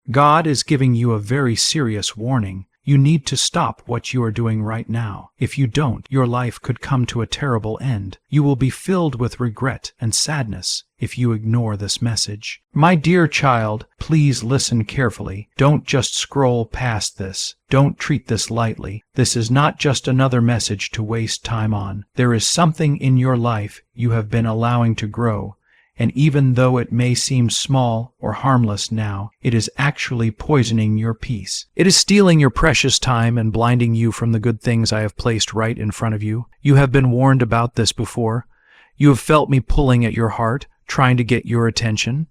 God is giving you a very serious warning. You need to stop what you are doing right now. If you don't, your life could come to a terrible end. You will be filled with regret and sadness if you ignore this message. My dear child, please listen carefully. Don't just scroll past this. Don't treat this lightly. This is not just another message to waste time on. There is something in your life you have been allowing to grow. And even though it may seem small or harmless now, it is actually poisoning your peace. It is stealing your precious time and blinding you from the good things I have placed right in front of you. You have been warned about this before. You have felt me pulling at your heart, trying to get your attention.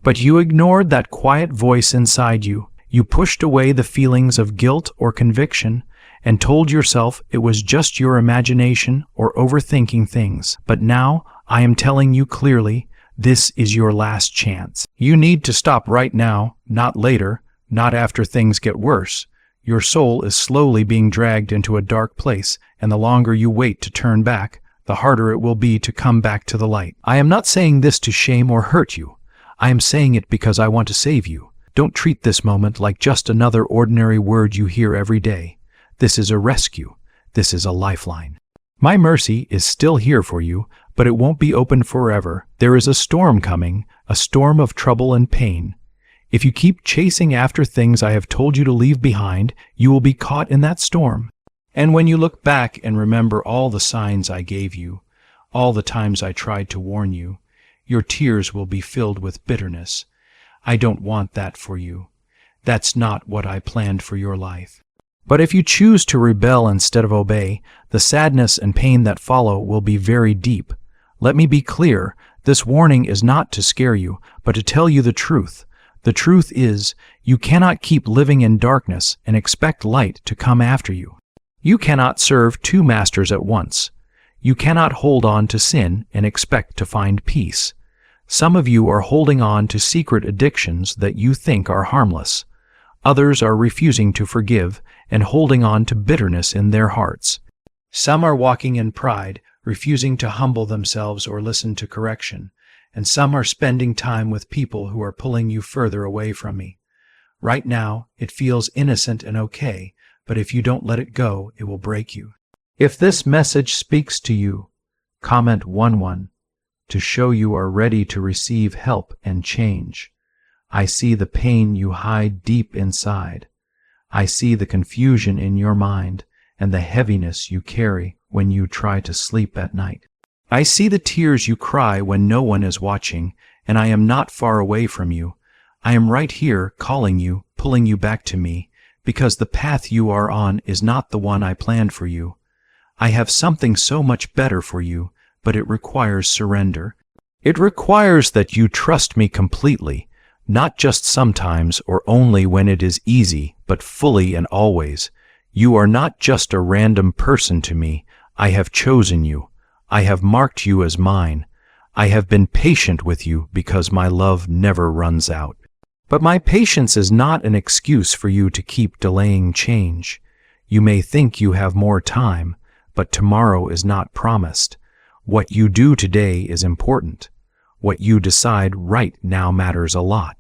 But you ignored that quiet voice inside you. You pushed away the feelings of guilt or conviction and told yourself it was just your imagination or overthinking things. But now I am telling you clearly, this is your last chance. You need to stop right now, not later, not after things get worse. Your soul is slowly being dragged into a dark place, and the longer you wait to turn back, the harder it will be to come back to the light. I am not saying this to shame or hurt you. I am saying it because I want to save you. Don't treat this moment like just another ordinary word you hear every day. This is a rescue. This is a lifeline. My mercy is still here for you, but it won't be open forever. There is a storm coming, a storm of trouble and pain. If you keep chasing after things I have told you to leave behind, you will be caught in that storm. And when you look back and remember all the signs I gave you, all the times I tried to warn you, your tears will be filled with bitterness. I don't want that for you. That's not what I planned for your life. But if you choose to rebel instead of obey, the sadness and pain that follow will be very deep. Let me be clear, this warning is not to scare you, but to tell you the truth. The truth is, you cannot keep living in darkness and expect light to come after you. You cannot serve two masters at once. You cannot hold on to sin and expect to find peace. Some of you are holding on to secret addictions that you think are harmless. Others are refusing to forgive and holding on to bitterness in their hearts. Some are walking in pride, refusing to humble themselves or listen to correction, and some are spending time with people who are pulling you further away from me. Right now, it feels innocent and okay, but if you don't let it go, it will break you. If this message speaks to you, comment 11 to show you are ready to receive help and change. I see the pain you hide deep inside. I see the confusion in your mind and the heaviness you carry when you try to sleep at night. I see the tears you cry when no one is watching, and I am not far away from you. I am right here calling you, pulling you back to me, because the path you are on is not the one I planned for you. I have something so much better for you, but it requires surrender. It requires that you trust me completely, not just sometimes or only when it is easy, but fully and always. You are not just a random person to me. I have chosen you. I have marked you as mine. I have been patient with you because my love never runs out. But my patience is not an excuse for you to keep delaying change. You may think you have more time, but tomorrow is not promised. What you do today is important. What you decide right now matters a lot.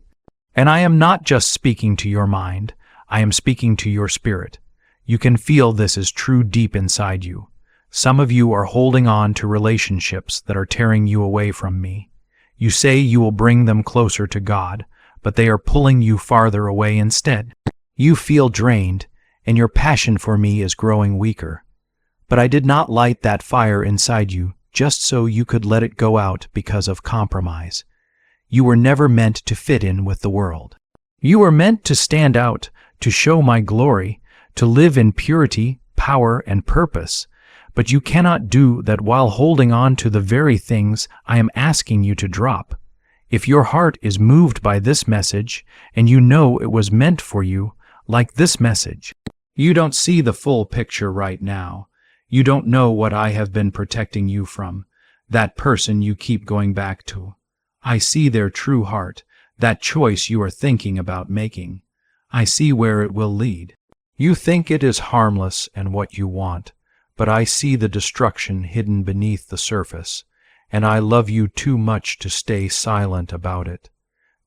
And I am not just speaking to your mind. I am speaking to your spirit. You can feel this is true deep inside you. Some of you are holding on to relationships that are tearing you away from me. You say you will bring them closer to God, but they are pulling you farther away instead. You feel drained, and your passion for me is growing weaker. But I did not light that fire inside you just so you could let it go out because of compromise. You were never meant to fit in with the world. You were meant to stand out, to show my glory, to live in purity, power, and purpose. But you cannot do that while holding on to the very things I am asking you to drop. If your heart is moved by this message, and you know it was meant for you, like this message, you don't see the full picture right now. You don't know what I have been protecting you from, that person you keep going back to. I see their true heart, that choice you are thinking about making. I see where it will lead. You think it is harmless and what you want, but I see the destruction hidden beneath the surface, and I love you too much to stay silent about it.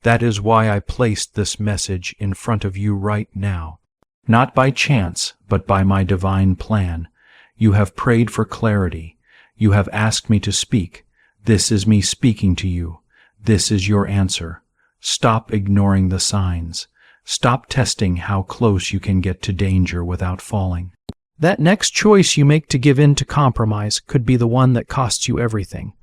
That is why I placed this message in front of you right now. Not by chance, but by my divine plan. You have prayed for clarity. You have asked me to speak. This is me speaking to you. This is your answer. Stop ignoring the signs. Stop testing how close you can get to danger without falling. That next choice you make to give in to compromise could be the one that costs you everything.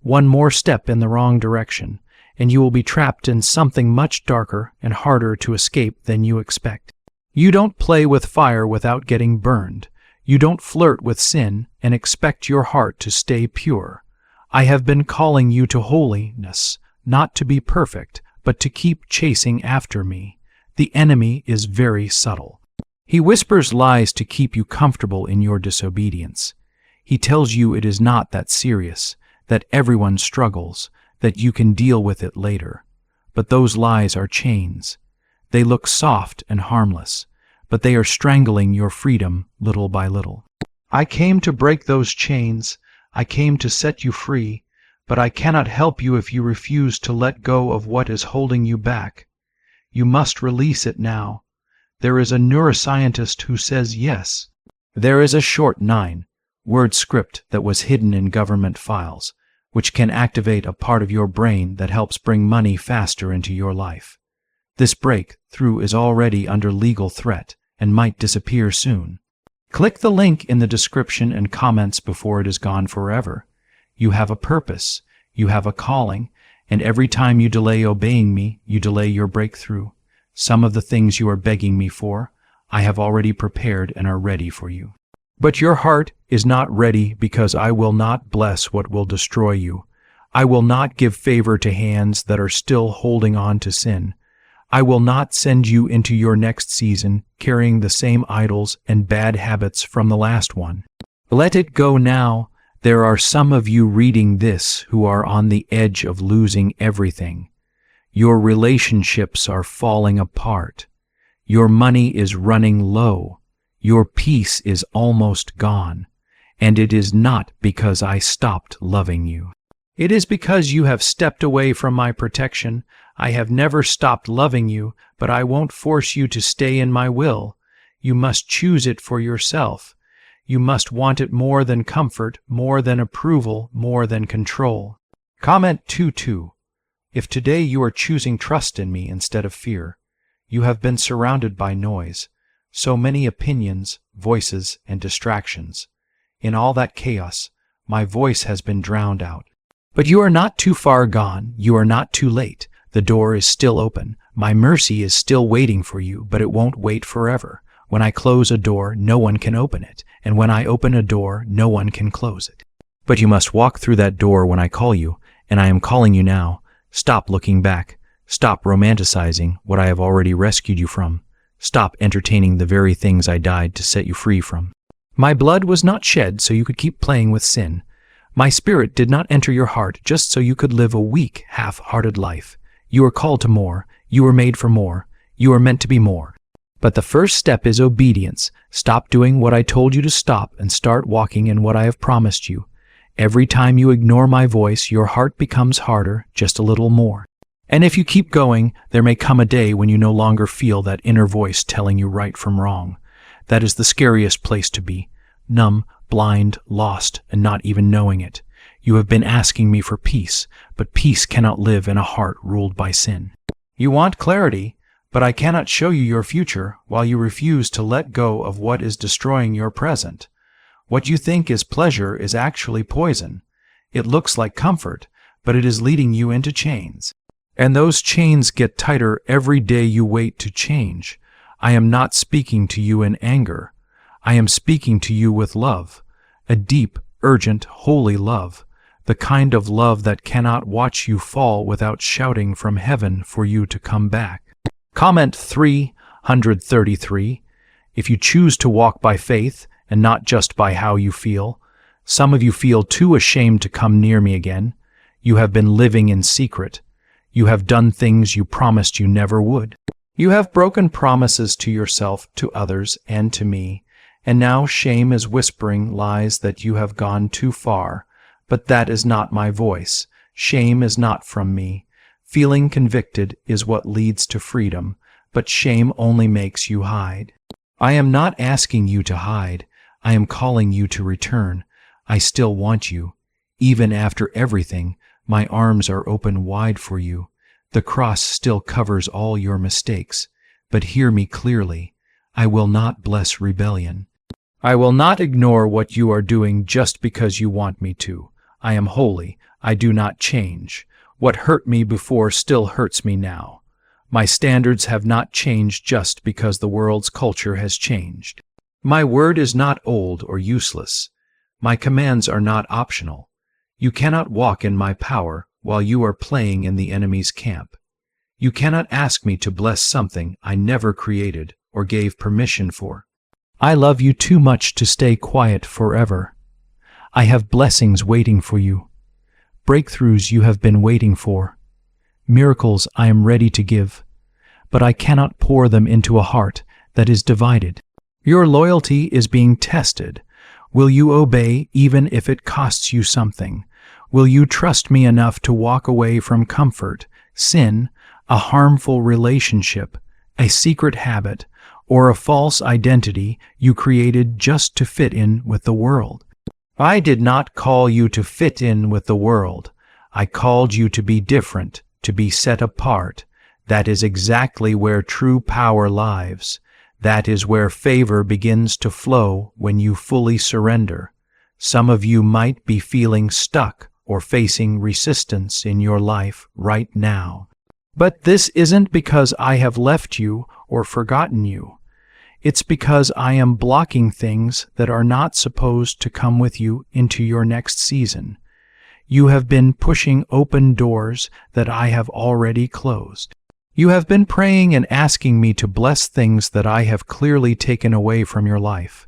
One more step in the wrong direction, and you will be trapped in something much darker and harder to escape than you expect. You don't play with fire without getting burned. You don't flirt with sin and expect your heart to stay pure. I have been calling you to holiness, not to be perfect, but to keep chasing after me. The enemy is very subtle. He whispers lies to keep you comfortable in your disobedience. He tells you it is not that serious, that everyone struggles, that you can deal with it later. But those lies are chains. They look soft and harmless, but they are strangling your freedom little by little. I came to break those chains. I came to set you free, but I cannot help you if you refuse to let go of what is holding you back. You must release it now. There is a neuroscientist who says yes. There is a short 9-word script that was hidden in government files, which can activate a part of your brain that helps bring money faster into your life. This breakthrough is already under legal threat and might disappear soon. Click the link in the description and comments before it is gone forever. You have a purpose, you have a calling, and every time you delay obeying me, you delay your breakthrough. Some of the things you are begging me for, I have already prepared and are ready for you. But your heart is not ready because I will not bless what will destroy you. I will not give favor to hands that are still holding on to sin. I will not send you into your next season carrying the same idols and bad habits from the last one. Let it go now. There are some of you reading this who are on the edge of losing everything. Your relationships are falling apart. Your money is running low. Your peace is almost gone. And it is not because I stopped loving you. It is because you have stepped away from my protection. I have never stopped loving you, but I won't force you to stay in my will. You must choose it for yourself. You must want it more than comfort, more than approval, more than control. Comment 2:2. If today you are choosing trust in me instead of fear, you have been surrounded by noise, so many opinions, voices, and distractions. In all that chaos, my voice has been drowned out. But you are not too far gone. You are not too late. The door is still open. My mercy is still waiting for you, but it won't wait forever. When I close a door, no one can open it, and when I open a door, no one can close it. But you must walk through that door when I call you, and I am calling you now. Stop looking back. Stop romanticizing what I have already rescued you from. Stop entertaining the very things I died to set you free from. My blood was not shed so you could keep playing with sin. My spirit did not enter your heart just so you could live a weak, half-hearted life. You are called to more. You were made for more. You are meant to be more. But the first step is obedience. Stop doing what I told you to stop and start walking in what I have promised you. Every time you ignore my voice, your heart becomes harder, just a little more. And if you keep going, there may come a day when you no longer feel that inner voice telling you right from wrong. That is the scariest place to be. Numb, blind, lost, and not even knowing it. You have been asking me for peace, but peace cannot live in a heart ruled by sin. You want clarity, but I cannot show you your future while you refuse to let go of what is destroying your present. What you think is pleasure is actually poison. It looks like comfort, but it is leading you into chains. And those chains get tighter every day you wait to change. I am not speaking to you in anger. I am speaking to you with love, a deep, urgent, holy love, the kind of love that cannot watch you fall without shouting from heaven for you to come back. Comment 333. If you choose to walk by faith and not just by how you feel, some of you feel too ashamed to come near me again. You have been living in secret. You have done things you promised you never would. You have broken promises to yourself, to others, and to me, and now shame is whispering lies that you have gone too far. But that is not my voice. Shame is not from me. Feeling convicted is what leads to freedom, but shame only makes you hide. I am not asking you to hide. I am calling you to return. I still want you. Even after everything, my arms are open wide for you. The cross still covers all your mistakes. But hear me clearly. I will not bless rebellion. I will not ignore what you are doing just because you want me to. I am holy. I do not change. What hurt me before still hurts me now. My standards have not changed just because the world's culture has changed. My word is not old or useless. My commands are not optional. You cannot walk in my power while you are playing in the enemy's camp. You cannot ask me to bless something I never created or gave permission for. I love you too much to stay quiet forever. I have blessings waiting for you. Breakthroughs you have been waiting for. Miracles I am ready to give. But I cannot pour them into a heart that is divided. Your loyalty is being tested. Will you obey even if it costs you something? Will you trust me enough to walk away from comfort, sin, a harmful relationship, a secret habit, or a false identity you created just to fit in with the world? I did not call you to fit in with the world. I called you to be different, to be set apart. That is exactly where true power lies. That is where favor begins to flow when you fully surrender. Some of you might be feeling stuck or facing resistance in your life right now. But this isn't because I have left you or forgotten you. It's because I am blocking things that are not supposed to come with you into your next season. You have been pushing open doors that I have already closed. You have been praying and asking me to bless things that I have clearly taken away from your life.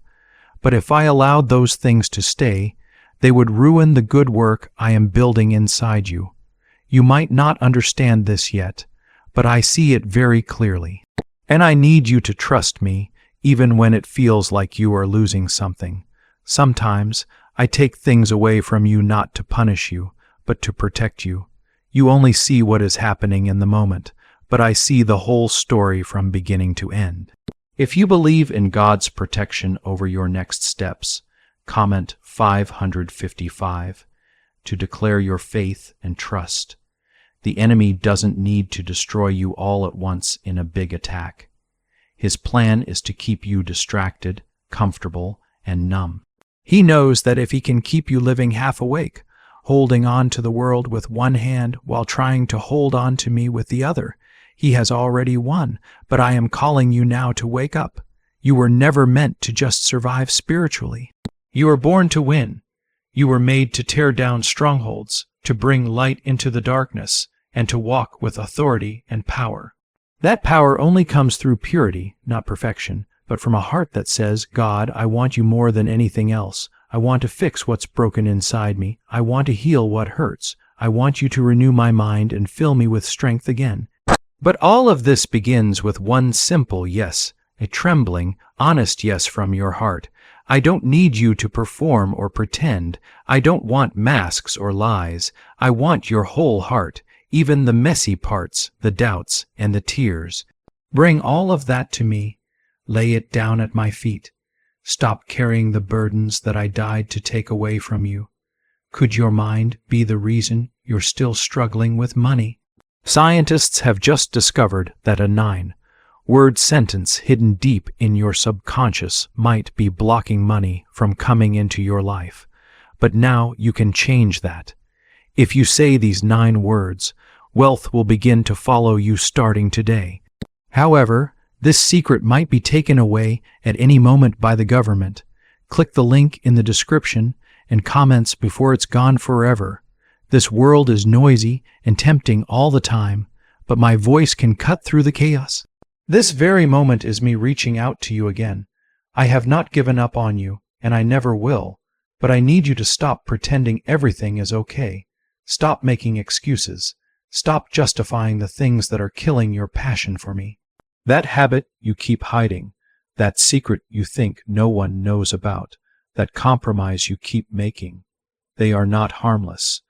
But if I allowed those things to stay, they would ruin the good work I am building inside you. You might not understand this yet, but I see it very clearly. And I need you to trust me, even when it feels like you are losing something. Sometimes I take things away from you not to punish you, but to protect you. You only see what is happening in the moment, but I see the whole story from beginning to end. If you believe in God's protection over your next steps, comment 555 to declare your faith and trust. The enemy doesn't need to destroy you all at once in a big attack. His plan is to keep you distracted, comfortable, and numb. He knows that if he can keep you living half awake, holding on to the world with one hand while trying to hold on to me with the other, he has already won. But I am calling you now to wake up. You were never meant to just survive spiritually. You were born to win. You were made to tear down strongholds, to bring light into the darkness, and to walk with authority and power. That power only comes through purity, not perfection, but from a heart that says, God, I want you more than anything else. I want to fix what's broken inside me. I want to heal what hurts. I want you to renew my mind and fill me with strength again. But all of this begins with one simple yes, a trembling, honest yes from your heart. I don't need you to perform or pretend. I don't want masks or lies. I want your whole heart, even the messy parts, the doubts, and the tears. Bring all of that to me. Lay it down at my feet. Stop carrying the burdens that I died to take away from you. Could your mind be the reason you're still struggling with money? Scientists have just discovered that a 9-word sentence hidden deep in your subconscious might be blocking money from coming into your life. But now you can change that. If you say these 9 words, wealth will begin to follow you starting today. However, this secret might be taken away at any moment by the government. Click the link in the description and comments before it's gone forever. This world is noisy and tempting all the time, but my voice can cut through the chaos. This very moment is me reaching out to you again. I have not given up on you, and I never will, but I need you to stop pretending everything is okay. Stop making excuses. Stop justifying the things that are killing your passion for me. That habit you keep hiding, that secret you think no one knows about, that compromise you keep making, they are not harmless.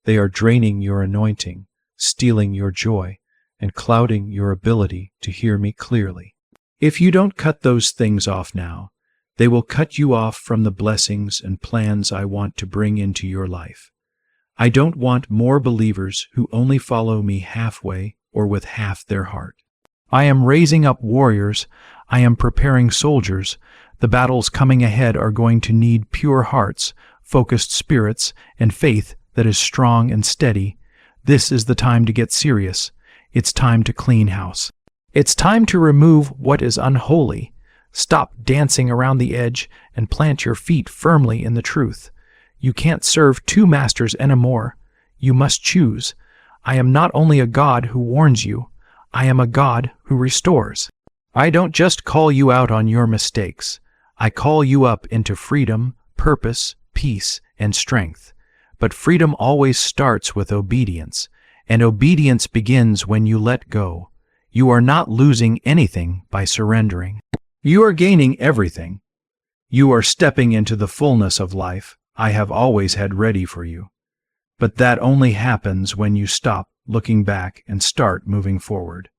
They are draining your anointing, stealing your joy, and clouding your ability to hear me clearly. If you don't cut those things off now, they will cut you off from the blessings and plans I want to bring into your life. I don't want more believers who only follow me halfway or with half their heart. I am raising up warriors. I am preparing soldiers. The battles coming ahead are going to need pure hearts, focused spirits, and faith that is strong and steady. This is the time to get serious. It's time to clean house. It's time to remove what is unholy. Stop dancing around the edge and plant your feet firmly in the truth. You can't serve two masters anymore. You must choose. I am not only a God who warns you, I am a God who restores. I don't just call you out on your mistakes. I call you up into freedom, purpose, peace, and strength. But freedom always starts with obedience, and obedience begins when you let go. You are not losing anything by surrendering. You are gaining everything. You are stepping into the fullness of life I have always had ready for you. But that only happens when you stop looking back and start moving forward.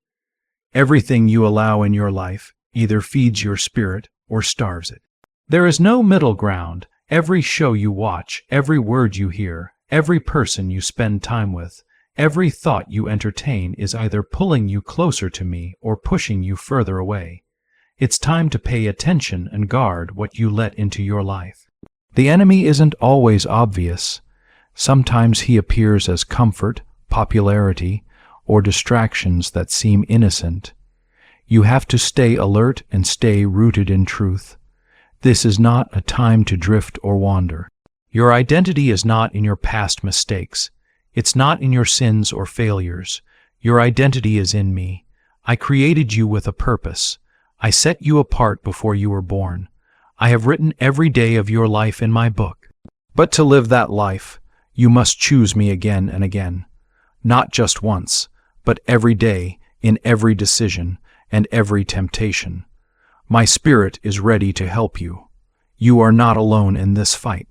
Everything you allow in your life either feeds your spirit or starves it. There is no middle ground. Every show you watch, every word you hear, every person you spend time with, every thought you entertain is either pulling you closer to me or pushing you further away. It's time to pay attention and guard what you let into your life. The enemy isn't always obvious. Sometimes he appears as comfort, popularity, or distractions that seem innocent. You have to stay alert and stay rooted in truth. This is not a time to drift or wander. Your identity is not in your past mistakes. It's not in your sins or failures. Your identity is in me. I created you with a purpose. I set you apart before you were born. I have written every day of your life in my book. But to live that life, you must choose me again and again. Not just once, but every day, in every decision, and every temptation. My spirit is ready to help you. You are not alone in this fight.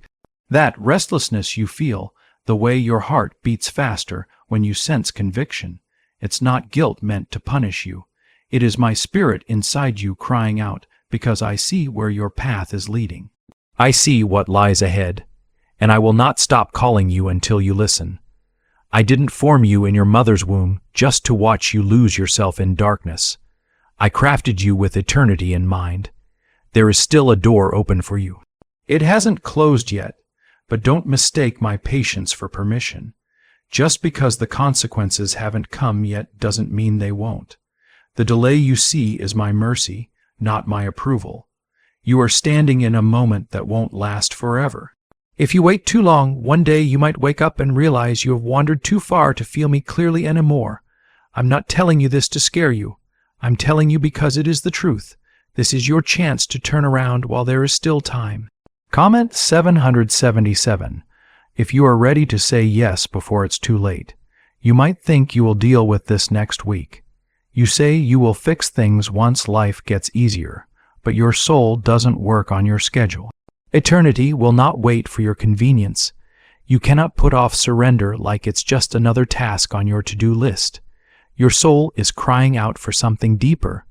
That restlessness you feel, the way your heart beats faster when you sense conviction, it's not guilt meant to punish you. It is my spirit inside you crying out, because I see where your path is leading. I see what lies ahead, and I will not stop calling you until you listen. I didn't form you in your mother's womb just to watch you lose yourself in darkness. I crafted you with eternity in mind. There is still a door open for you. It hasn't closed yet, but don't mistake my patience for permission. Just because the consequences haven't come yet doesn't mean they won't. The delay you see is my mercy, not my approval. You are standing in a moment that won't last forever. If you wait too long, one day you might wake up and realize you have wandered too far to feel me clearly anymore. I'm not telling you this to scare you. I'm telling you because it is the truth. This is your chance to turn around while there is still time. Comment 777 if you are ready to say yes before it's too late. You might think you will deal with this next week. You say you will fix things once life gets easier, but your soul doesn't work on your schedule. Eternity will not wait for your convenience. You cannot put off surrender like it's just another task on your to-do list. Your soul is crying out for something deeper.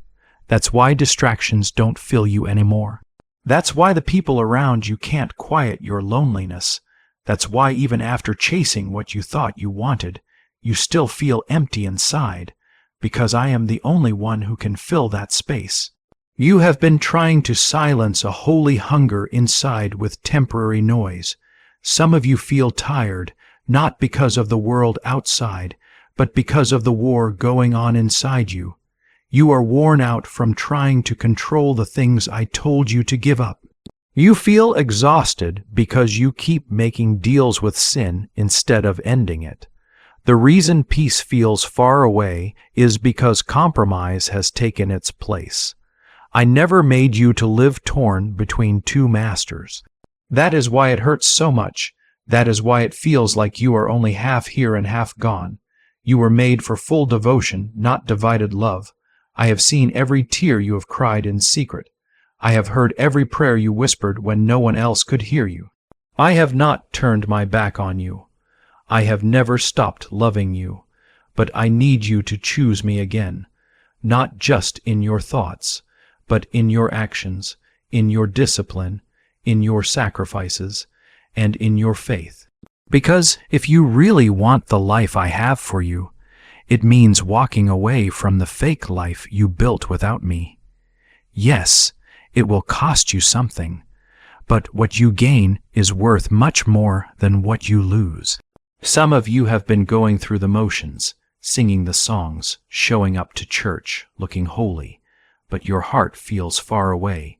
That's why distractions don't fill you anymore. That's why the people around you can't quiet your loneliness. That's why even after chasing what you thought you wanted, you still feel empty inside, because I am the only one who can fill that space. You have been trying to silence a holy hunger inside with temporary noise. Some of you feel tired, not because of the world outside, but because of the war going on inside you. You are worn out from trying to control the things I told you to give up. You feel exhausted because you keep making deals with sin instead of ending it. The reason peace feels far away is because compromise has taken its place. I never made you to live torn between two masters. That is why it hurts so much. That is why it feels like you are only half here and half gone. You were made for full devotion, not divided love. I have seen every tear you have cried in secret. I have heard every prayer you whispered when no one else could hear you. I have not turned my back on you. I have never stopped loving you. but I need you to choose me again, not just in your thoughts, but in your actions, in your discipline, in your sacrifices, and in your faith. Because if you really want the life I have for you, it means walking away from the fake life you built without me. Yes, it will cost you something, but what you gain is worth much more than what you lose. Some of you have been going through the motions, singing the songs, showing up to church, looking holy, but your heart feels far away.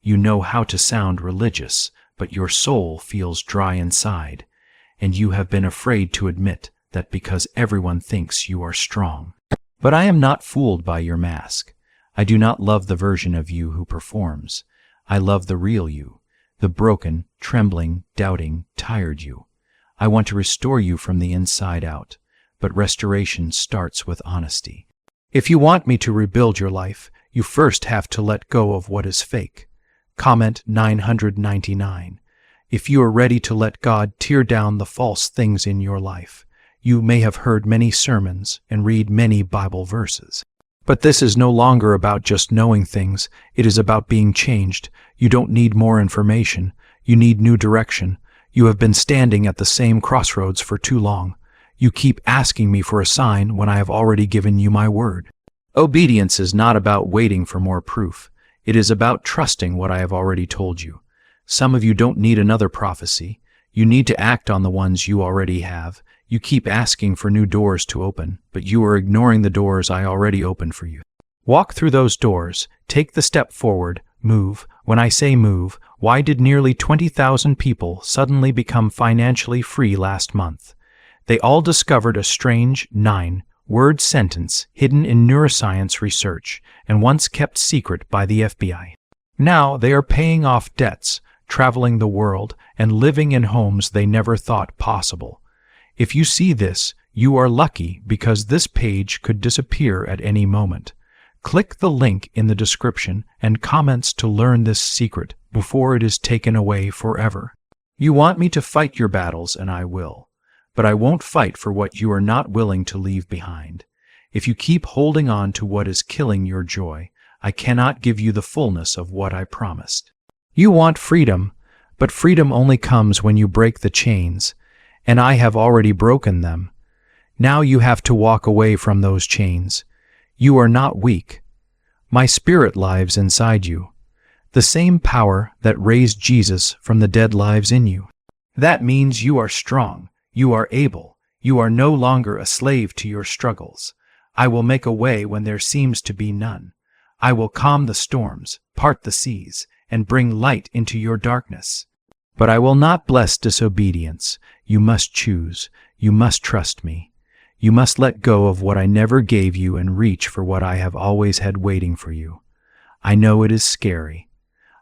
You know how to sound religious, but your soul feels dry inside, and you have been afraid to admit that because everyone thinks you are strong. But I am not fooled by your mask. I do not love the version of you who performs. I love the real you, the broken, trembling, doubting, tired you. I want to restore you from the inside out, but restoration starts with honesty. If you want me to rebuild your life, you first have to let go of what is fake. Comment 999. If you are ready to let God tear down the false things in your life, you may have heard many sermons and read many Bible verses. But this is no longer about just knowing things. It is about being changed. You don't need more information. You need new direction. You have been standing at the same crossroads for too long. You keep asking me for a sign when I have already given you my word. Obedience is not about waiting for more proof. It is about trusting what I have already told you. Some of you don't need another prophecy. You need to act on the ones you already have. You keep asking for new doors to open, but you are ignoring the doors I already opened for you. Walk through those doors. Take the step forward. Move. When I say move, why did nearly 20,000 people suddenly become financially free last month? They all discovered a strange 9-word sentence hidden in neuroscience research and once kept secret by the FBI. Now they are paying off debts, traveling the world, and living in homes they never thought possible. If you see this, you are lucky because this page could disappear at any moment. Click the link in the description and comments to learn this secret before it is taken away forever. You want me to fight your battles, and I will. But I won't fight for what you are not willing to leave behind. If you keep holding on to what is killing your joy, I cannot give you the fullness of what I promised. You want freedom, but freedom only comes when you break the chains, and I have already broken them. Now you have to walk away from those chains. You are not weak. My spirit lives inside you. The same power that raised Jesus from the dead lives in you. That means you are strong. You are able. You are no longer a slave to your struggles. I will make a way when there seems to be none. I will calm the storms, part the seas, and bring light into your darkness. But I will not bless disobedience. You must choose. You must trust me. You must let go of what I never gave you and reach for what I have always had waiting for you. I know it is scary.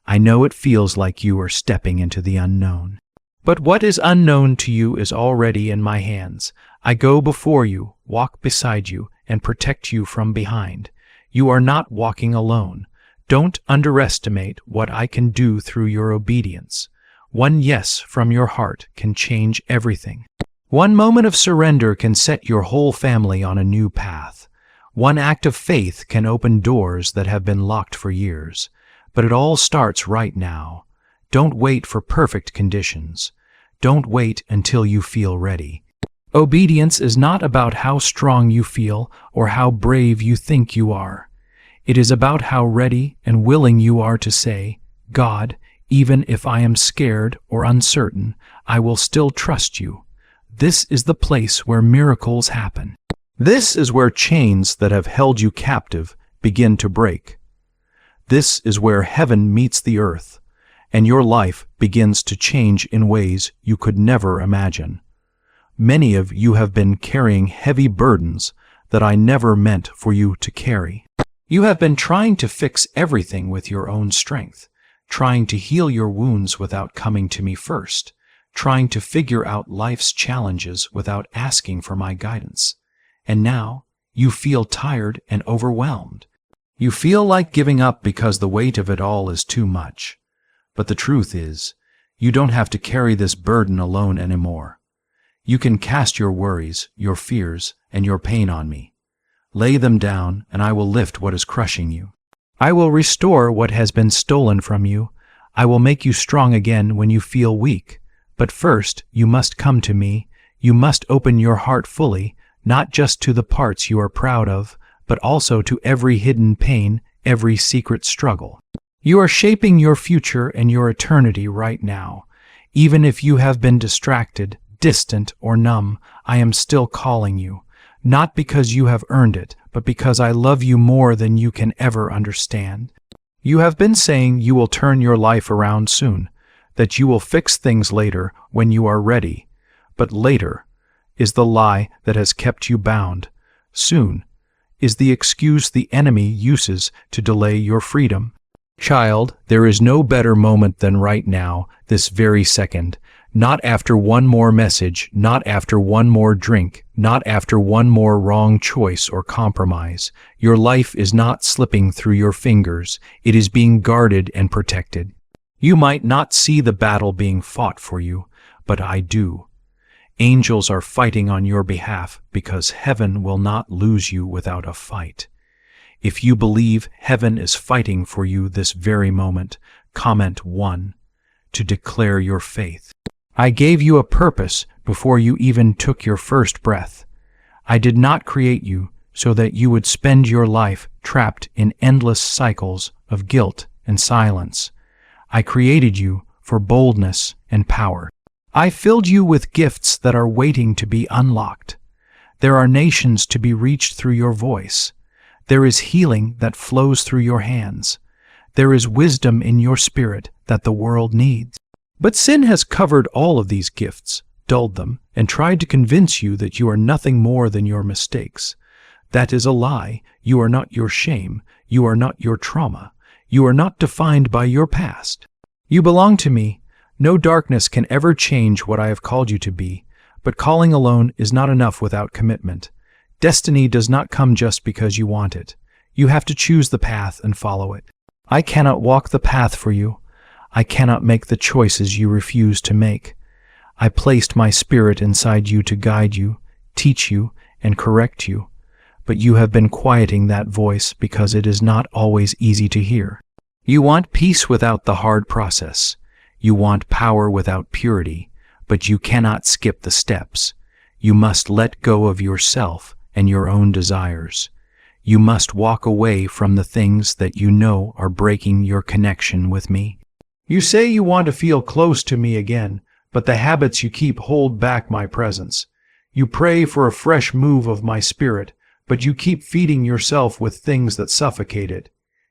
I know it feels like you are stepping into the unknown. But what is unknown to you is already in my hands. I go before you, walk beside you, and protect you from behind. You are not walking alone. Don't underestimate what I can do through your obedience. One yes from your heart can change everything. One moment of surrender can set your whole family on a new path. One act of faith can open doors that have been locked for years. But it all starts right now. Don't wait for perfect conditions. Don't wait until you feel ready. Obedience is not about how strong you feel or how brave you think you are. It is about how ready and willing you are to say, God, even if I am scared or uncertain, I will still trust you. This is the place where miracles happen. This is where chains that have held you captive begin to break. This is where heaven meets the earth, and your life begins to change in ways you could never imagine. Many of you have been carrying heavy burdens that I never meant for you to carry. You have been trying to fix everything with your own strength, trying to heal your wounds without coming to me first, trying to figure out life's challenges without asking for my guidance. And now you feel tired and overwhelmed. You feel like giving up because the weight of it all is too much. But the truth is, you don't have to carry this burden alone anymore. You can cast your worries, your fears, and your pain on me. Lay them down, and I will lift what is crushing you. I will restore what has been stolen from you. I will make you strong again when you feel weak. But first, you must come to me. You must open your heart fully, not just to the parts you are proud of, but also to every hidden pain, every secret struggle. You are shaping your future and your eternity right now. Even if you have been distracted, distant, or numb, I am still calling you. Not because you have earned it, but because I love you more than you can ever understand. You have been saying you will turn your life around soon, that you will fix things later when you are ready. But later is the lie that has kept you bound. Soon is the excuse the enemy uses to delay your freedom. Child, there is no better moment than right now, this very second. Not after one more message, not after one more drink, not after one more wrong choice or compromise. Your life is not slipping through your fingers. It is being guarded and protected. You might not see the battle being fought for you, but I do. Angels are fighting on your behalf because heaven will not lose you without a fight. If you believe heaven is fighting for you this very moment, comment 1 to declare your faith. I gave you a purpose before you even took your first breath. I did not create you so that you would spend your life trapped in endless cycles of guilt and silence. I created you for boldness and power. I filled you with gifts that are waiting to be unlocked. There are nations to be reached through your voice. There is healing that flows through your hands. There is wisdom in your spirit that the world needs. But sin has covered all of these gifts, dulled them, and tried to convince you that you are nothing more than your mistakes. That is a lie. You are not your shame. You are not your trauma. You are not defined by your past. You belong to me. No darkness can ever change what I have called you to be, but calling alone is not enough without commitment. Destiny does not come just because you want it. You have to choose the path and follow it. I cannot walk the path for you. I cannot make the choices you refuse to make. I placed my spirit inside you to guide you, teach you, and correct you. But you have been quieting that voice because it is not always easy to hear. You want peace without the hard process. You want power without purity, but you cannot skip the steps. You must let go of yourself and your own desires. You must walk away from the things that you know are breaking your connection with me. You say you want to feel close to me again, but the habits you keep hold back my presence. You pray for a fresh move of my spirit, but you keep feeding yourself with things that suffocate it.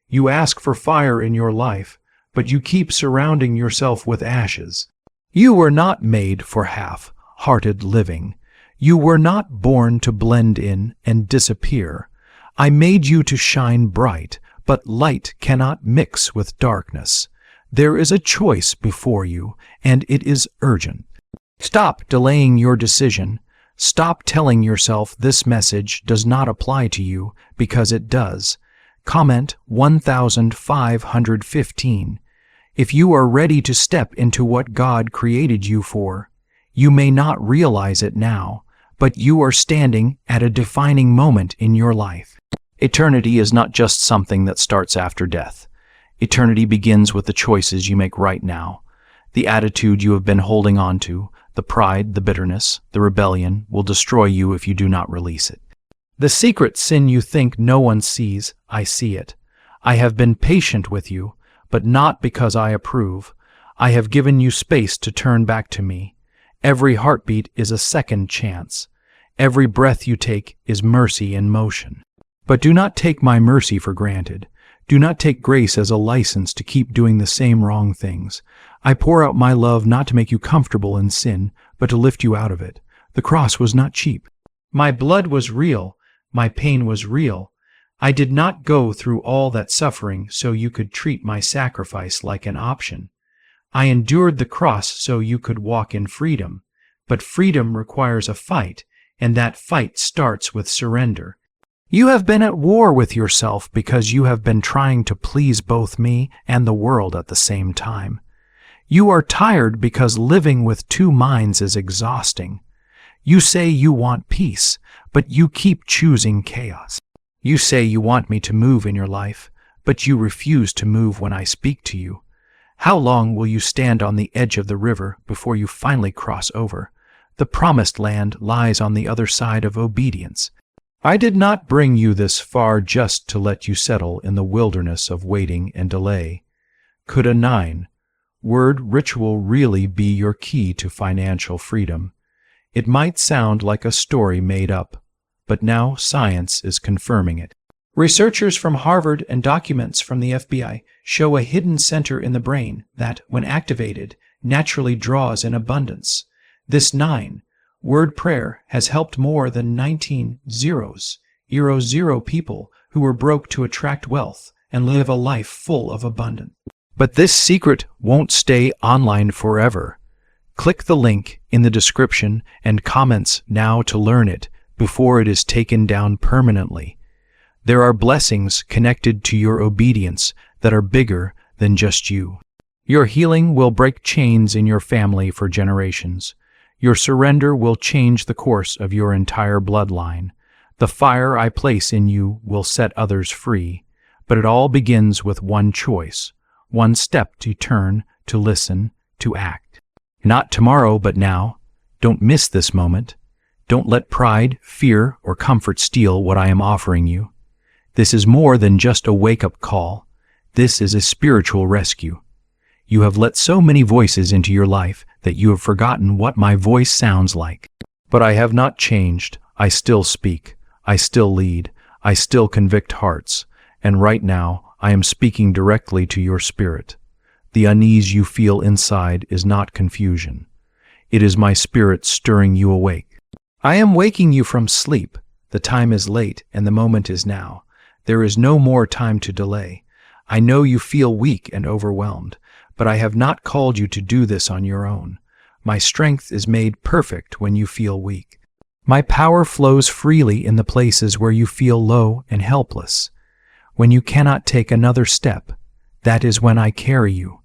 You ask for fire in your life, but you keep surrounding yourself with ashes. You were not made for half-hearted living. You were not born to blend in and disappear. I made you to shine bright, but light cannot mix with darkness. There is a choice before you, and it is urgent. Stop delaying your decision. Stop telling yourself this message does not apply to you, because it does. Comment 1515. If you are ready to step into what God created you for, you may not realize it now, but you are standing at a defining moment in your life. Eternity is not just something that starts after death. Eternity begins with the choices you make right now. The attitude you have been holding on to, the pride, the bitterness, the rebellion, will destroy you if you do not release it. The secret sin you think no one sees, I see it. I have been patient with you, but not because I approve. I have given you space to turn back to me. Every heartbeat is a second chance. Every breath you take is mercy in motion. But do not take my mercy for granted. Do not take grace as a license to keep doing the same wrong things. I pour out my love not to make you comfortable in sin, but to lift you out of it. The cross was not cheap. My blood was real. My pain was real. I did not go through all that suffering so you could treat my sacrifice like an option. I endured the cross so you could walk in freedom. But freedom requires a fight, and that fight starts with surrender. You have been at war with yourself because you have been trying to please both me and the world at the same time. You are tired because living with two minds is exhausting. You say you want peace, but you keep choosing chaos. You say you want me to move in your life, but you refuse to move when I speak to you. How long will you stand on the edge of the river before you finally cross over? The promised land lies on the other side of obedience. I did not bring you this far just to let you settle in the wilderness of waiting and delay. Could a 9-word ritual really be your key to financial freedom? It might sound like a story made up, but now science is confirming it. Researchers from Harvard and documents from the FBI show a hidden center in the brain that, when activated, naturally draws in abundance. This 9-word prayer has helped more than 19 people who were broke to attract wealth and live a life full of abundance. But this secret won't stay online forever. Click the link in the description and comments now to learn it before it is taken down permanently. There are blessings connected to your obedience that are bigger than just you. Your healing will break chains in your family for generations. Your surrender will change the course of your entire bloodline. The fire I place in you will set others free. But it all begins with one choice, one step to turn, to listen, to act. Not tomorrow, but now. Don't miss this moment. Don't let pride, fear, or comfort steal what I am offering you. This is more than just a wake-up call. This is a spiritual rescue. You have let so many voices into your life that you have forgotten what my voice sounds like. But I have not changed. I still speak. I still lead. I still convict hearts. And right now, I am speaking directly to your spirit. The unease you feel inside is not confusion. It is my spirit stirring you awake. I am waking you from sleep. The time is late and the moment is now. There is no more time to delay. I know you feel weak and overwhelmed, but I have not called you to do this on your own. My strength is made perfect when you feel weak. My power flows freely in the places where you feel low and helpless. When you cannot take another step, that is when I carry you.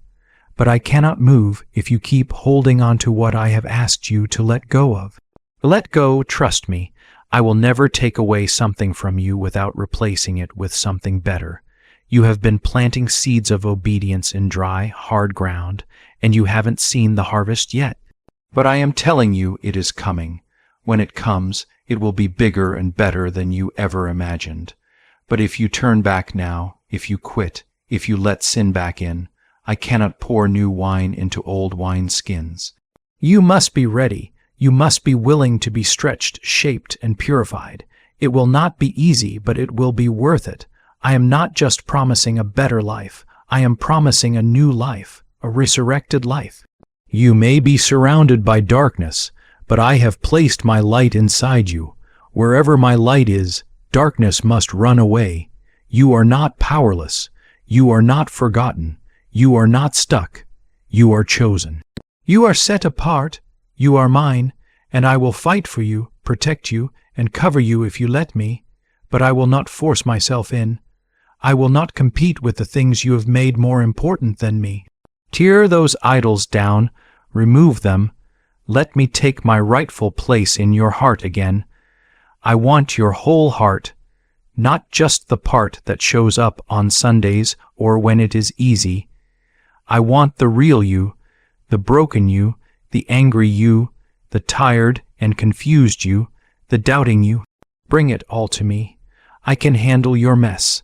But I cannot move if you keep holding on to what I have asked you to let go of. Let go, trust me. I will never take away something from you without replacing it with something better. You have been planting seeds of obedience in dry, hard ground, and you haven't seen the harvest yet. But I am telling you it is coming. When it comes, it will be bigger and better than you ever imagined. But if you turn back now, if you quit, if you let sin back in, I cannot pour new wine into old wineskins. You must be ready. You must be willing to be stretched, shaped, and purified. It will not be easy, but it will be worth it. I am not just promising a better life. I am promising a new life, a resurrected life. You may be surrounded by darkness, but I have placed my light inside you. Wherever my light is, darkness must run away. You are not powerless. You are not forgotten. You are not stuck. You are chosen. You are set apart. You are mine, and I will fight for you, protect you, and cover you if you let me. But I will not force myself in. I will not compete with the things you have made more important than me. Tear those idols down. Remove them. Let me take my rightful place in your heart again. I want your whole heart, not just the part that shows up on Sundays or when it is easy. I want the real you, the broken you, the angry you, the tired and confused you, the doubting you. Bring it all to me. I can handle your mess.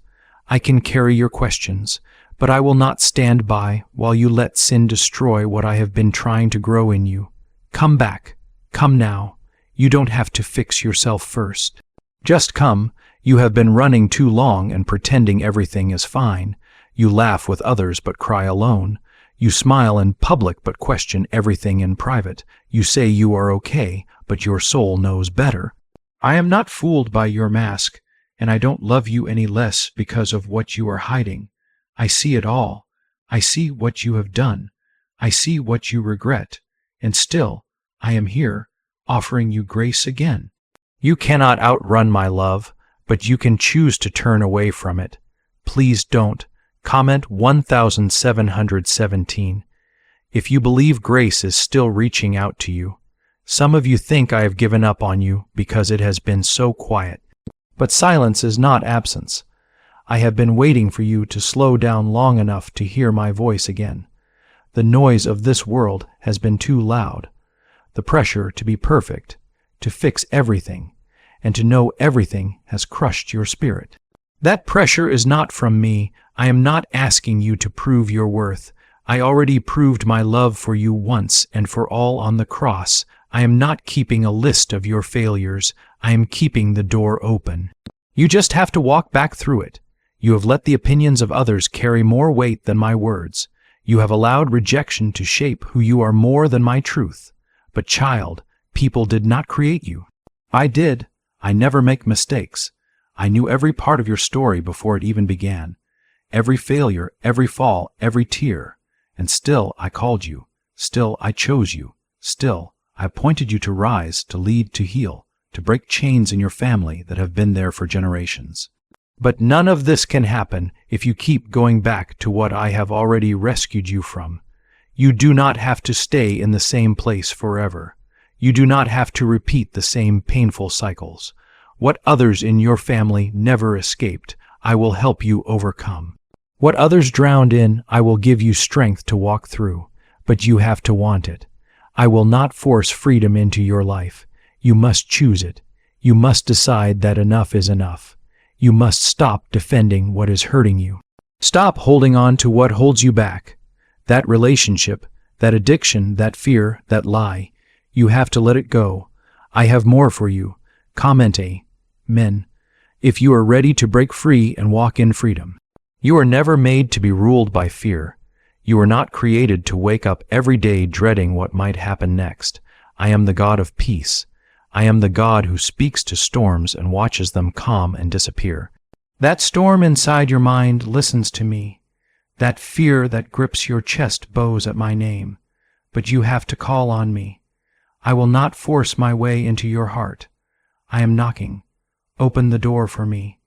I can carry your questions, but I will not stand by while you let sin destroy what I have been trying to grow in you. Come back. Come now. You don't have to fix yourself first. Just come. You have been running too long and pretending everything is fine. You laugh with others but cry alone. You smile in public but question everything in private. You say you are okay, but your soul knows better. I am not fooled by your mask, and I don't love you any less because of what you are hiding. I see it all. I see what you have done. I see what you regret. And still, I am here, offering you grace again. You cannot outrun my love, but you can choose to turn away from it. Please don't. Comment 1717. If you believe grace is still reaching out to you, Some of you think I have given up on you because it has been so quiet. But silence is not absence. I have been waiting for you to slow down long enough to hear my voice again. The noise of this world has been too loud. The pressure to be perfect, to fix everything, and to know everything has crushed your spirit. That pressure is not from me. I am not asking you to prove your worth. I already proved my love for you once and for all on the cross. I am not keeping a list of your failures. I am keeping the door open. You just have to walk back through it. You have let the opinions of others carry more weight than my words. You have allowed rejection to shape who you are more than my truth. But child, people did not create you. I did. I never make mistakes. I knew every part of your story before it even began. Every failure, every fall, every tear. And still I called you. Still I chose you. Still I appointed you to rise, to lead, to heal, to break chains in your family that have been there for generations. But none of this can happen if you keep going back to what I have already rescued you from. You do not have to stay in the same place forever. You do not have to repeat the same painful cycles. What others in your family never escaped, I will help you overcome. What others drowned in, I will give you strength to walk through, but you have to want it. I will not force freedom into your life. You must choose it. You must decide that enough is enough. You must stop defending what is hurting you. Stop holding on to what holds you back. That relationship, that addiction, that fear, that lie. You have to let it go. I have more for you. Comment Amen if you are ready to break free and walk in freedom. You are never made to be ruled by fear. You are not created to wake up every day dreading what might happen next. I am the God of peace. I am the God who speaks to storms and watches them calm and disappear. That storm inside your mind listens to me. That fear that grips your chest bows at my name. But you have to call on me. I will not force my way into your heart. I am knocking. Open the door for me.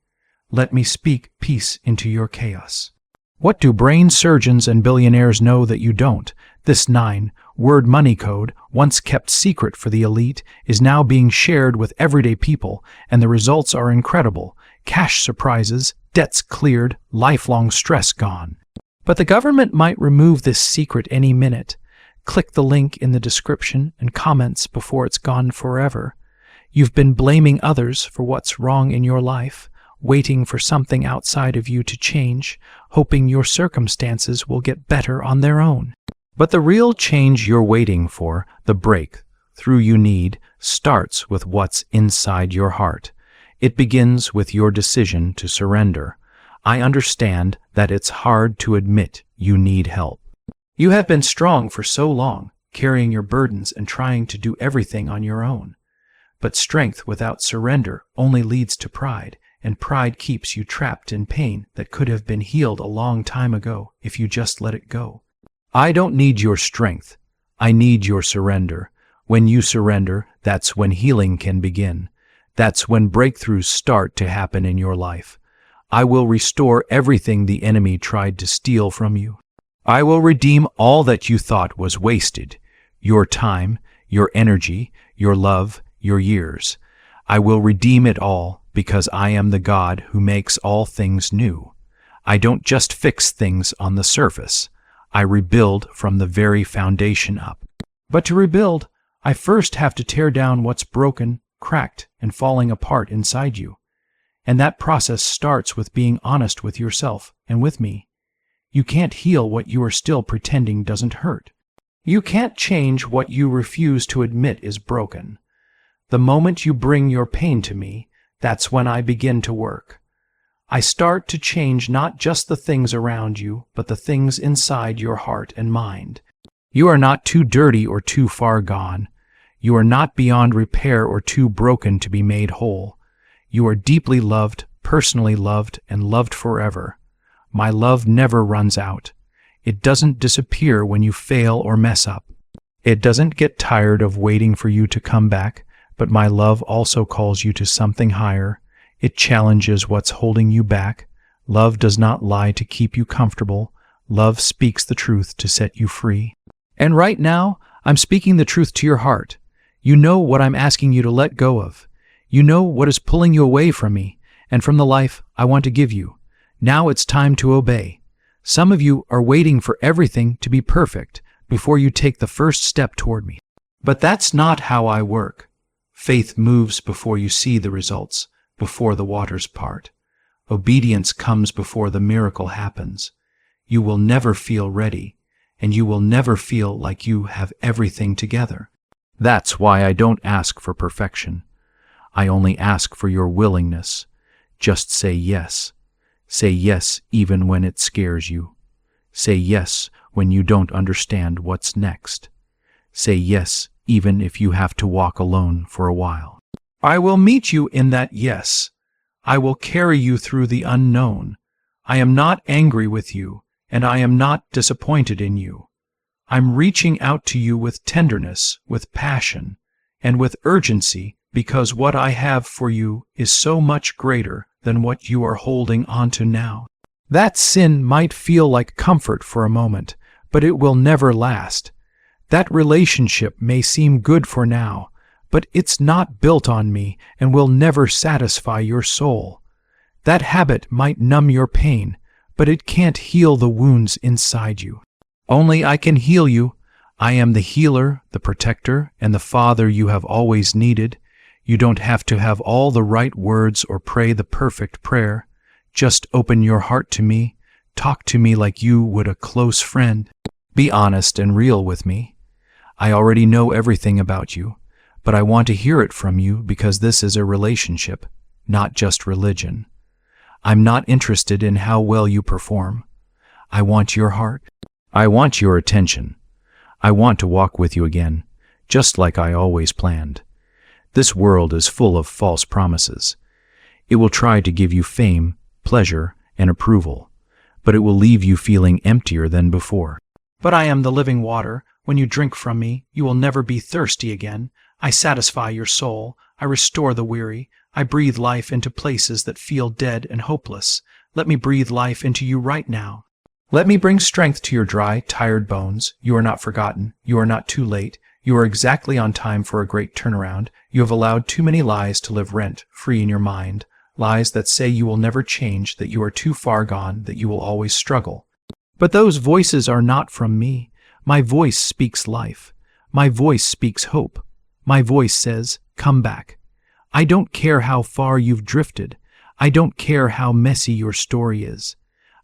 Let me speak peace into your chaos. What do brain surgeons and billionaires know that you don't? This 9-word money code, once kept secret for the elite, is now being shared with everyday people, and the results are incredible. Cash surprises, debts cleared, lifelong stress gone. But the government might remove this secret any minute. Click the link in the description and comments before it's gone forever. You've been blaming others for what's wrong in your life, waiting for something outside of you to change, hoping your circumstances will get better on their own. But the real change you're waiting for, the breakthrough you need, starts with what's inside your heart. It begins with your decision to surrender. I understand that it's hard to admit you need help. You have been strong for so long, carrying your burdens and trying to do everything on your own. But strength without surrender only leads to pride, and pride keeps you trapped in pain that could have been healed a long time ago if you just let it go. I don't need your strength. I need your surrender. When you surrender, that's when healing can begin. That's when breakthroughs start to happen in your life. I will restore everything the enemy tried to steal from you. I will redeem all that you thought was wasted, your time, your energy, your love, your years. I will redeem it all because I am the God who makes all things new. I don't just fix things on the surface. I rebuild from the very foundation up. But to rebuild, I first have to tear down what's broken, cracked, and falling apart inside you. And that process starts with being honest with yourself and with me. You can't heal what you are still pretending doesn't hurt. You can't change what you refuse to admit is broken. The moment you bring your pain to me, that's when I begin to work. I start to change not just the things around you, but the things inside your heart and mind. You are not too dirty or too far gone. You are not beyond repair or too broken to be made whole. You are deeply loved, personally loved, and loved forever. My love never runs out. It doesn't disappear when you fail or mess up. It doesn't get tired of waiting for you to come back. But my love also calls you to something higher. It challenges what's holding you back. Love does not lie to keep you comfortable. Love speaks the truth to set you free. And right now, I'm speaking the truth to your heart. You know what I'm asking you to let go of. You know what is pulling you away from me and from the life I want to give you. Now it's time to obey. Some of you are waiting for everything to be perfect before you take the first step toward me. But that's not how I work. Faith moves before you see the results, before the waters part. Obedience comes before the miracle happens. You will never feel ready, and you will never feel like you have everything together. That's why I don't ask for perfection. I only ask for your willingness. Just say yes. Say yes even when it scares you. Say yes when you don't understand what's next. Say yes even if you have to walk alone for a while. I will meet you in that yes. I will carry you through the unknown. I am not angry with you, and I am not disappointed in you. I'm reaching out to you with tenderness, with passion, and with urgency, because what I have for you is so much greater than what you are holding onto now. That sin might feel like comfort for a moment, but it will never last. That relationship may seem good for now, but it's not built on me and will never satisfy your soul. That habit might numb your pain, but it can't heal the wounds inside you. Only I can heal you. I am the healer, the protector, and the father you have always needed. You don't have to have all the right words or pray the perfect prayer. Just open your heart to me. Talk to me like you would a close friend. Be honest and real with me. I already know everything about you, but I want to hear it from you because this is a relationship, not just religion. I'm not interested in how well you perform. I want your heart. I want your attention. I want to walk with you again, just like I always planned. This world is full of false promises. It will try to give you fame, pleasure, and approval, but it will leave you feeling emptier than before. But I am the living water. When you drink from me, you will never be thirsty again. I satisfy your soul. I restore the weary. I breathe life into places that feel dead and hopeless. Let me breathe life into you right now. Let me bring strength to your dry, tired bones. You are not forgotten. You are not too late. You are exactly on time for a great turnaround. You have allowed too many lies to live rent-free in your mind. Lies that say you will never change, that you are too far gone, that you will always struggle. But those voices are not from me. My voice speaks life. My voice speaks hope. My voice says, come back. I don't care how far you've drifted. I don't care how messy your story is.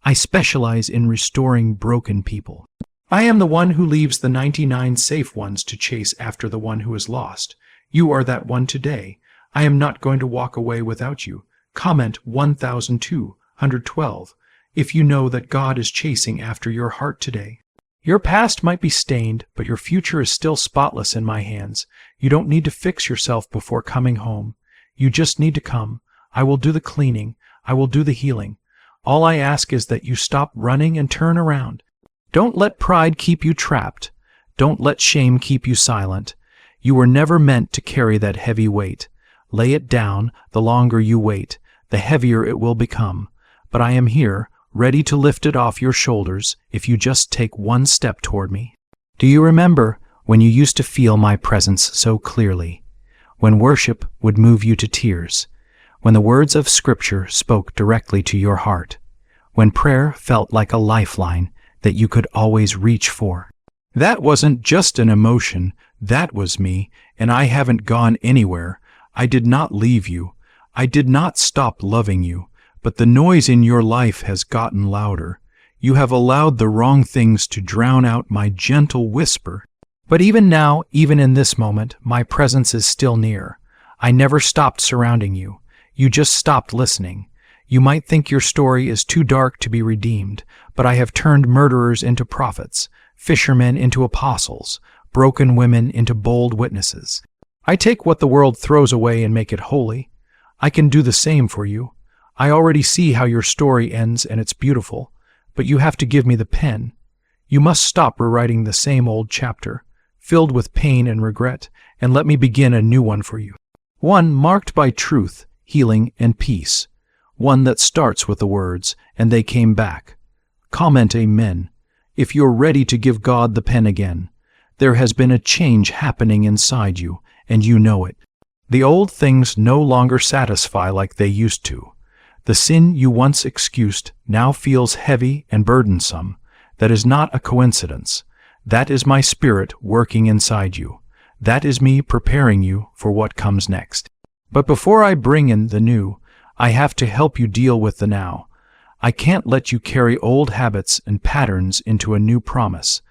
I specialize in restoring broken people. I am the one who leaves the 99 safe ones to chase after the one who is lost. You are that one today. I am not going to walk away without you. Comment 1212 if you know that God is chasing after your heart today. Your past might be stained, but your future is still spotless in my hands. You don't need to fix yourself before coming home. You just need to come. I will do the cleaning. I will do the healing. All I ask is that you stop running and turn around. Don't let pride keep you trapped. Don't let shame keep you silent. You were never meant to carry that heavy weight. Lay it down. The longer you wait, the heavier it will become. But I am here, ready to lift it off your shoulders if you just take one step toward me. Do you remember when you used to feel my presence so clearly? When worship would move you to tears? When the words of Scripture spoke directly to your heart? When prayer felt like a lifeline that you could always reach for? That wasn't just an emotion, that was me, and I haven't gone anywhere. I did not leave you. I did not stop loving you, but the noise in your life has gotten louder. You have allowed the wrong things to drown out my gentle whisper. But even now, even in this moment, my presence is still near. I never stopped surrounding you. You just stopped listening. You might think your story is too dark to be redeemed, but I have turned murderers into prophets, fishermen into apostles, broken women into bold witnesses. I take what the world throws away and make it holy. I can do the same for you. I already see how your story ends and it's beautiful, but you have to give me the pen. You must stop rewriting the same old chapter, filled with pain and regret, and let me begin a new one for you. One marked by truth, healing, and peace. One that starts with the words, and they came back. Comment amen, if you're ready to give God the pen again. There has been a change happening inside you, and you know it. The old things no longer satisfy like they used to. The sin you once excused now feels heavy and burdensome. That is not a coincidence. That is my Spirit working inside you. That is me preparing you for what comes next. But before I bring in the new, I have to help you deal with the now. I can't let you carry old habits and patterns into a new promise.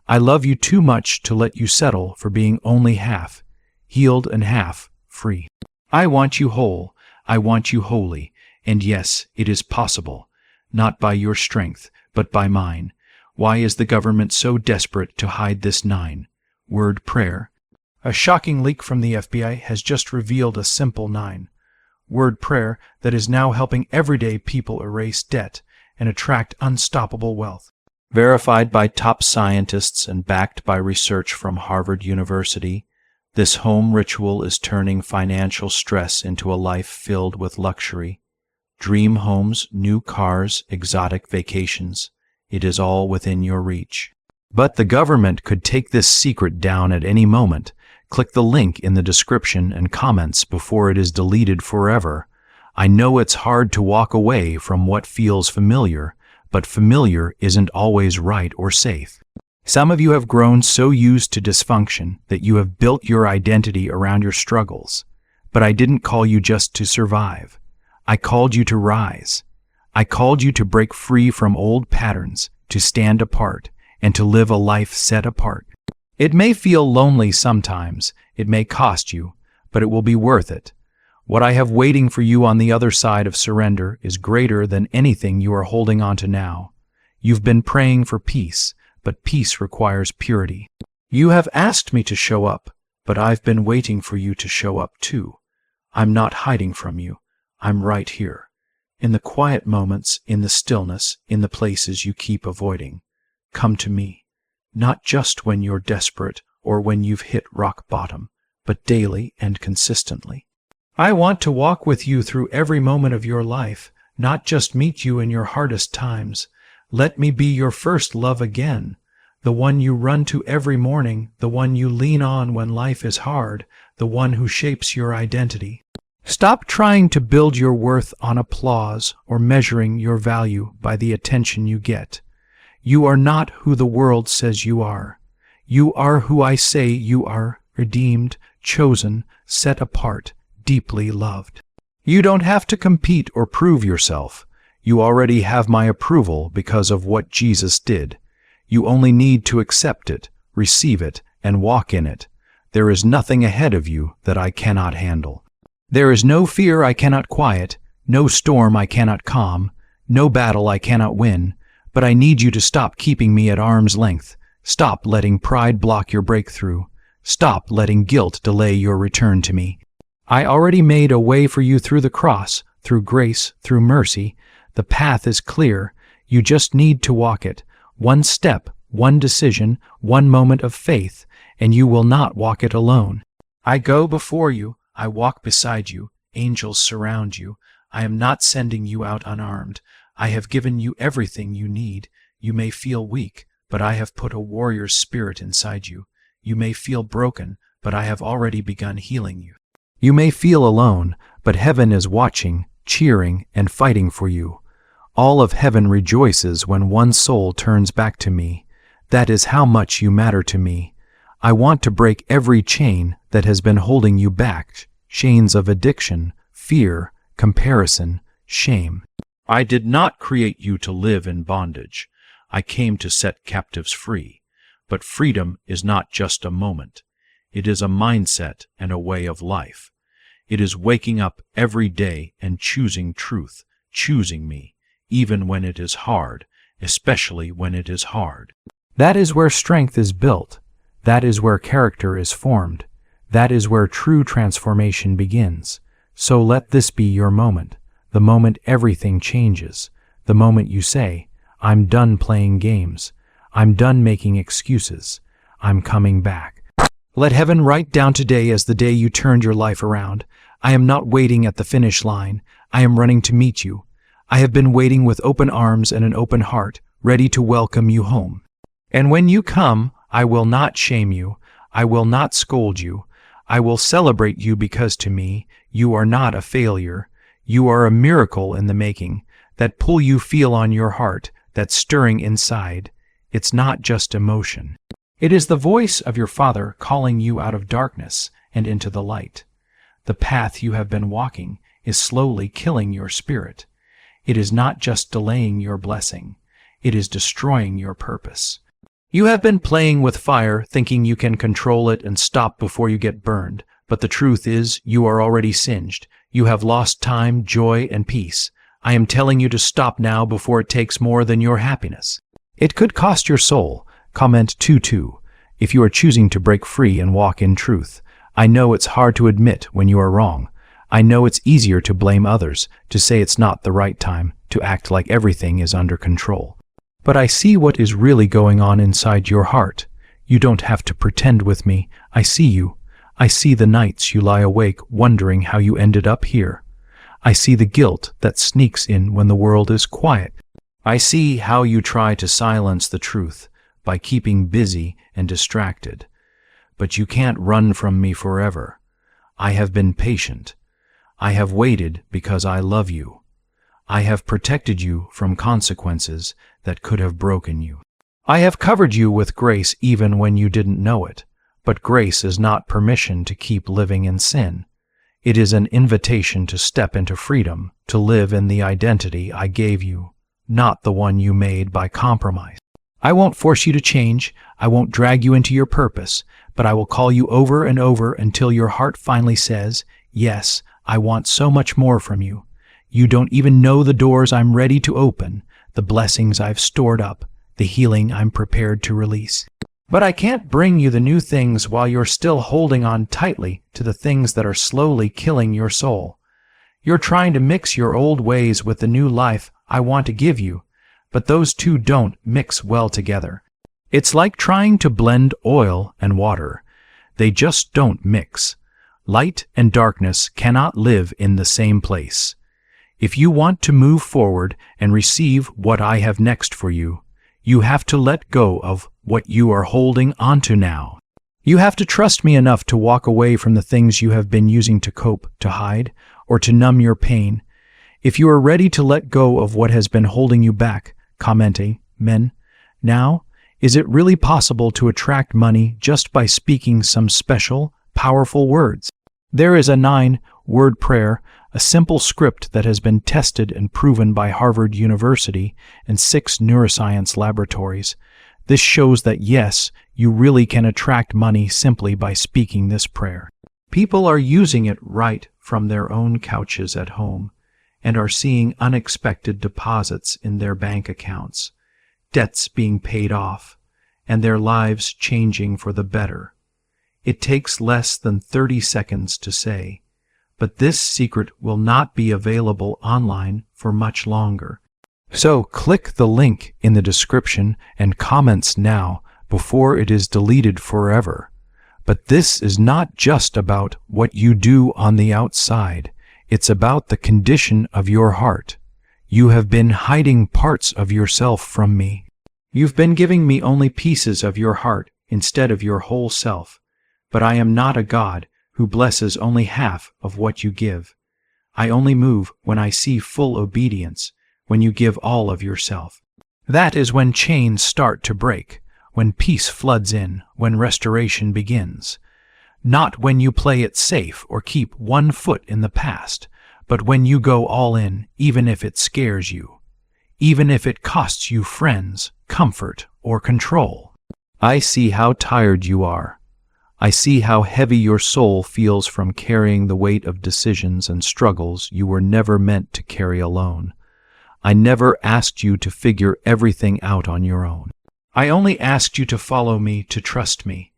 I love you too much to let you settle for being only half healed and half free. I want you whole. I want you holy. And yes, it is possible. Not by your strength, but by mine. Why is the government so desperate to hide this 9-word prayer? A shocking leak from the FBI has just revealed a simple 9-word prayer that is now helping everyday people erase debt and attract unstoppable wealth. Verified by top scientists and backed by research from Harvard University, this home ritual is turning financial stress into a life filled with luxury. Dream homes, new cars, exotic vacations. It is all within your reach. But the government could take this secret down at any moment. Click the link in the description and comments before it is deleted forever. I know it's hard to walk away from what feels familiar, but familiar isn't always right or safe. Some of you have grown so used to dysfunction that you have built your identity around your struggles. But I didn't call you just to survive. I called you to rise. I called you to break free from old patterns, to stand apart, and to live a life set apart. It may feel lonely sometimes, it may cost you, but it will be worth it. What I have waiting for you on the other side of surrender is greater than anything you are holding on to now. You've been praying for peace, but peace requires purity. You have asked me to show up, but I've been waiting for you to show up too. I'm not hiding from you. I'm right here. In the quiet moments, in the stillness, in the places you keep avoiding. Come to me. Not just when you're desperate or when you've hit rock bottom, but daily and consistently. I want to walk with you through every moment of your life, not just meet you in your hardest times. Let me be your first love again, the one you run to every morning, the one you lean on when life is hard, the one who shapes your identity. Stop trying to build your worth on applause or measuring your value by the attention you get. You are not who the world says you are. You are who I say you are, redeemed, chosen, set apart, deeply loved. You don't have to compete or prove yourself. You already have my approval because of what Jesus did. You only need to accept it, receive it, and walk in it. There is nothing ahead of you that I cannot handle. There is no fear I cannot quiet, no storm I cannot calm, no battle I cannot win, but I need you to stop keeping me at arm's length. Stop letting pride block your breakthrough. Stop letting guilt delay your return to me. I already made a way for you through the cross, through grace, through mercy. The path is clear. You just need to walk it. One step, one decision, one moment of faith, and you will not walk it alone. I go before you. I walk beside you. Angels surround you. I am not sending you out unarmed. I have given you everything you need. You may feel weak, but I have put a warrior's spirit inside you. You may feel broken, but I have already begun healing you. You may feel alone, but heaven is watching, cheering, and fighting for you. All of heaven rejoices when one soul turns back to me. That is how much you matter to me. I want to break every chain that has been holding you back, chains of addiction, fear, comparison, shame. I did not create you to live in bondage. I came to set captives free. But freedom is not just a moment. It is a mindset and a way of life. It is waking up every day and choosing truth, choosing me, even when it is hard, especially when it is hard. That is where strength is built. That is where character is formed. That is where true transformation begins. So let this be your moment, the moment everything changes, the moment you say, I'm done playing games. I'm done making excuses. I'm coming back. Let heaven write down today as the day you turned your life around. I am not waiting at the finish line. I am running to meet you. I have been waiting with open arms and an open heart, ready to welcome you home. And when you come, I will not shame you. I will not scold you. I will celebrate you because to me, you are not a failure. You are a miracle in the making. That pull you feel on your heart, that stirring inside, it's not just emotion. It is the voice of your Father calling you out of darkness and into the light. The path you have been walking is slowly killing your spirit. It is not just delaying your blessing. It is destroying your purpose. You have been playing with fire, thinking you can control it and stop before you get burned, but the truth is you are already singed. You have lost time, joy, and peace. I am telling you to stop now before it takes more than your happiness. It could cost your soul. Comment 2-2. If you are choosing to break free and walk in truth. I know it's hard to admit when you are wrong. I know it's easier to blame others, to say it's not the right time, to act like everything is under control. But I see what is really going on inside your heart. You don't have to pretend with me. I see you. I see the nights you lie awake wondering how you ended up here. I see the guilt that sneaks in when the world is quiet. I see how you try to silence the truth by keeping busy and distracted. But you can't run from me forever. I have been patient. I have waited because I love you. I have protected you from consequences that could have broken you. I have covered you with grace even when you didn't know it. But grace is not permission to keep living in sin. It is an invitation to step into freedom, to live in the identity I gave you, not the one you made by compromise. I won't force you to change. I won't drag you into your purpose, but I will call you over and over until your heart finally says, yes, I want so much more from you. You don't even know the doors I'm ready to open, the blessings I've stored up, the healing I'm prepared to release. But I can't bring you the new things while you're still holding on tightly to the things that are slowly killing your soul. You're trying to mix your old ways with the new life I want to give you, but those two don't mix well together. It's like trying to blend oil and water. They just don't mix. Light and darkness cannot live in the same place. If you want to move forward and receive what I have next for you, you have to let go of what you are holding onto now. You have to trust me enough to walk away from the things you have been using to cope, to hide, or to numb your pain. If you are ready to let go of what has been holding you back, commenting, men, now, is it really possible to attract money just by speaking some special, powerful words? There is a 9-word prayer, a simple script that has been tested and proven by Harvard University and 6 neuroscience laboratories. This shows that yes, you really can attract money simply by speaking this prayer. People are using it right from their own couches at home and are seeing unexpected deposits in their bank accounts, debts being paid off, and their lives changing for the better. It takes less than 30 seconds to say, but this secret will not be available online for much longer. So click the link in the description and comments now before it is deleted forever. But this is not just about what you do on the outside. It's about the condition of your heart. You have been hiding parts of yourself from me. You've been giving me only pieces of your heart instead of your whole self. But I am not a God who blesses only half of what you give. I only move when I see full obedience, when you give all of yourself. That is when chains start to break, when peace floods in, when restoration begins. Not when you play it safe or keep one foot in the past, but when you go all in, even if it scares you, even if it costs you friends, comfort, or control. I see how tired you are. I see how heavy your soul feels from carrying the weight of decisions and struggles you were never meant to carry alone. I never asked you to figure everything out on your own. I only asked you to follow me, to trust me.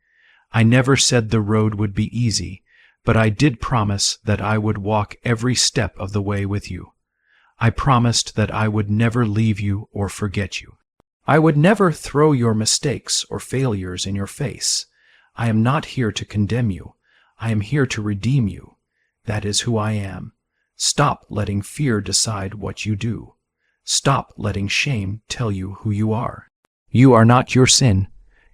I never said the road would be easy, but I did promise that I would walk every step of the way with you. I promised that I would never leave you or forget you. I would never throw your mistakes or failures in your face. I am not here to condemn you. I am here to redeem you. That is who I am. Stop letting fear decide what you do. Stop letting shame tell you who you are. You are not your sin.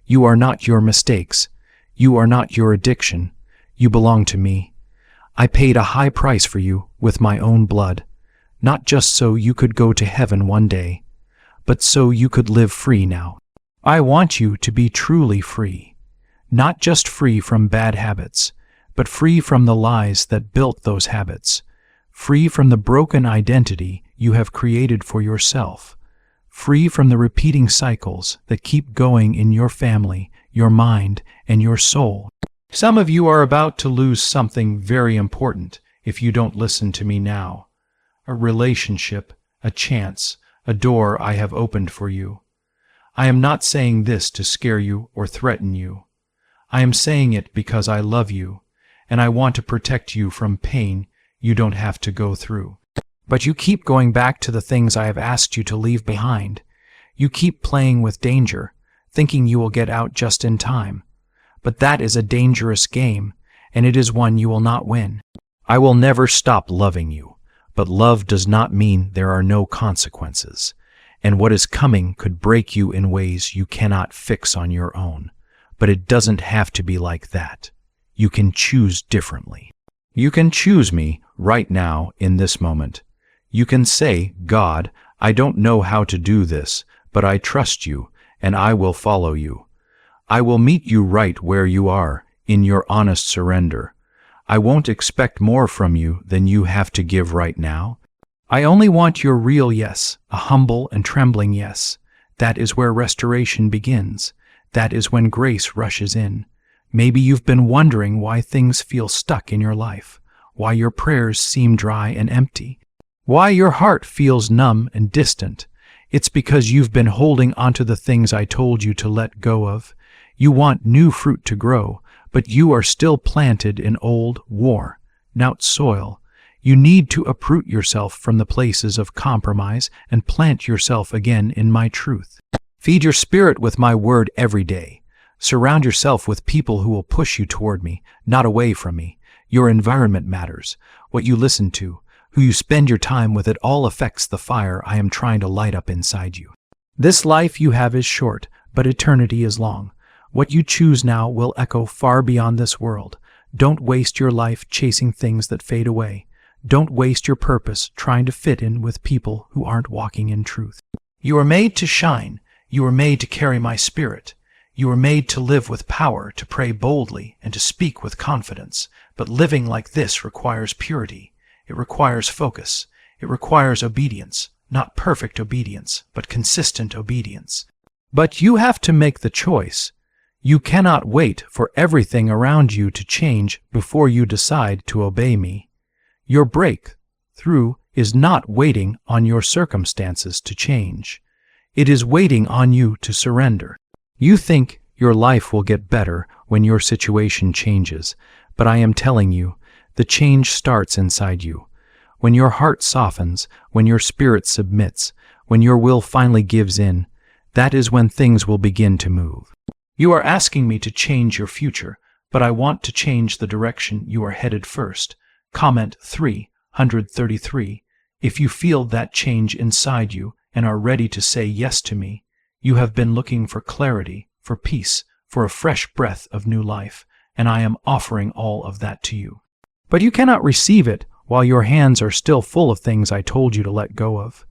You are not your mistakes. You are not your addiction. You belong to me. I paid a high price for you with my own blood, not just so you could go to heaven one day, but so you could live free now. I want you to be truly free, not just free from bad habits, but free from the lies that built those habits, free from the broken identity you have created for yourself, free from the repeating cycles that keep going in your family, your mind, and your soul. Some of you are about to lose something very important if you don't listen to me now. A relationship, a chance, a door I have opened for you. I am not saying this to scare you or threaten you. I am saying it because I love you, and I want to protect you from pain you don't have to go through. But you keep going back to the things I have asked you to leave behind. You keep playing with danger, thinking you will get out just in time. But that is a dangerous game, and it is one you will not win. I will never stop loving you, but love does not mean there are no consequences, and what is coming could break you in ways you cannot fix on your own. But it doesn't have to be like that. You can choose differently. You can choose me right now in this moment. You can say, God, I don't know how to do this, but I trust you, and I will follow you. I will meet you right where you are, in your honest surrender. I won't expect more from you than you have to give right now. I only want your real yes, a humble and trembling yes. That is where restoration begins. That is when grace rushes in. Maybe you've been wondering why things feel stuck in your life, why your prayers seem dry and empty, why your heart feels numb and distant. It's because you've been holding onto the things I told you to let go of. You want new fruit to grow, but you are still planted in old, worn-out soil. You need to uproot yourself from the places of compromise and plant yourself again in my truth. Feed your spirit with my word every day. Surround yourself with people who will push you toward me, not away from me. Your environment matters. What you listen to, who you spend your time with, it all affects the fire I am trying to light up inside you. This life you have is short, but eternity is long. What you choose now will echo far beyond this world. Don't waste your life chasing things that fade away. Don't waste your purpose trying to fit in with people who aren't walking in truth. You are made to shine. You are made to carry my spirit. You are made to live with power, to pray boldly, and to speak with confidence. But living like this requires purity. It requires focus. It requires obedience. Not perfect obedience, but consistent obedience. But you have to make the choice. You cannot wait for everything around you to change before you decide to obey me. Your breakthrough is not waiting on your circumstances to change. It is waiting on you to surrender. You think your life will get better when your situation changes, but I am telling you, the change starts inside you. When your heart softens, when your spirit submits, when your will finally gives in, that is when things will begin to move. You are asking me to change your future, but I want to change the direction you are headed first. Comment 333. If you feel that change inside you and are ready to say yes to me, you have been looking for clarity, for peace, for a fresh breath of new life, and I am offering all of that to you. But you cannot receive it while your hands are still full of things I told you to let go of.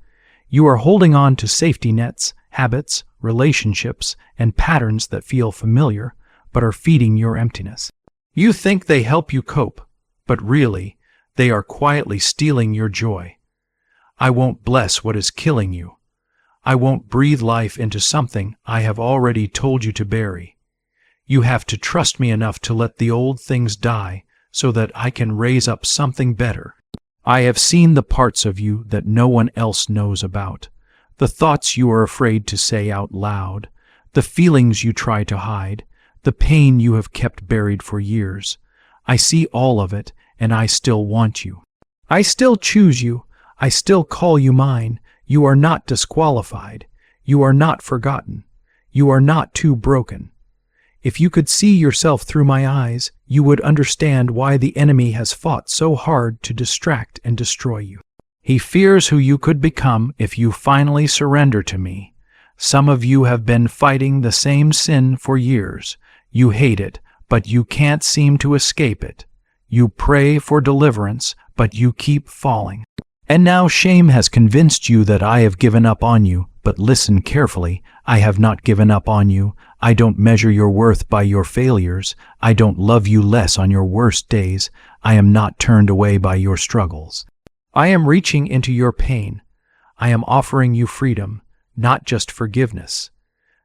You are holding on to safety nets, habits, relationships, and patterns that feel familiar, but are feeding your emptiness. You think they help you cope, but really, they are quietly stealing your joy. I won't bless what is killing you. I won't breathe life into something I have already told you to bury. You have to trust me enough to let the old things die so that I can raise up something better. I have seen the parts of you that no one else knows about, the thoughts you are afraid to say out loud, the feelings you try to hide, the pain you have kept buried for years. I see all of it, and I still want you. I still choose you. I still call you mine. You are not disqualified. You are not forgotten. You are not too broken. If you could see yourself through my eyes, you would understand why the enemy has fought so hard to distract and destroy you. He fears who you could become if you finally surrender to me. Some of you have been fighting the same sin for years. You hate it, but you can't seem to escape it. You pray for deliverance, but you keep falling. And now shame has convinced you that I have given up on you, but listen carefully. I have not given up on you. I don't measure your worth by your failures. I don't love you less on your worst days. I am not turned away by your struggles. I am reaching into your pain. I am offering you freedom, not just forgiveness.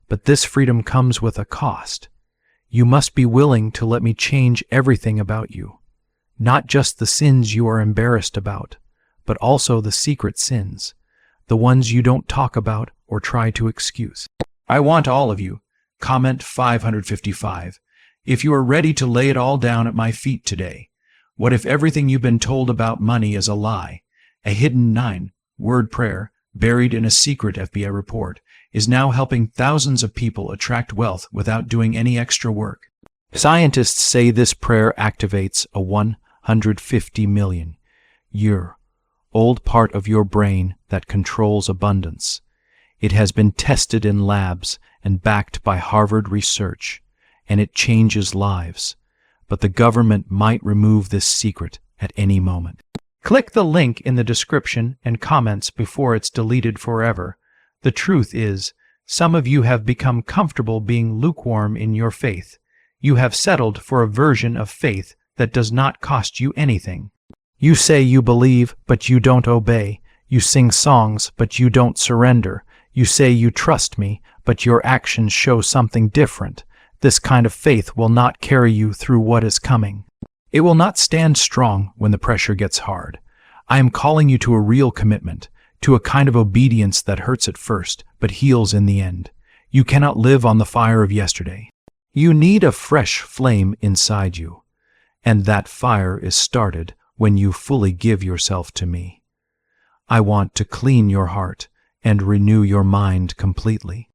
But this freedom comes with a cost. You must be willing to let me change everything about you. Not just the sins you are embarrassed about, but also the secret sins, the ones you don't talk about or try to excuse. I want all of you. Comment 555. If you are ready to lay it all down at my feet today. What if everything you've been told about money is a lie? A hidden 9-word prayer, buried in a secret FBI report, is now helping thousands of people attract wealth without doing any extra work. Scientists say this prayer activates a 150 million year old part of your brain that controls abundance. It has been tested in labs and backed by Harvard research, and it changes lives. But the government might remove this secret at any moment. Click the link in the description and comments before it's deleted forever. The truth is, some of you have become comfortable being lukewarm in your faith. You have settled for a version of faith that does not cost you anything. You say you believe, but you don't obey. You sing songs, but you don't surrender. You say you trust me, but your actions show something different. This kind of faith will not carry you through what is coming. It will not stand strong when the pressure gets hard. I am calling you to a real commitment, to a kind of obedience that hurts at first, but heals in the end. You cannot live on the fire of yesterday. You need a fresh flame inside you, and that fire is started when you fully give yourself to me. I want to clean your heart and renew your mind completely.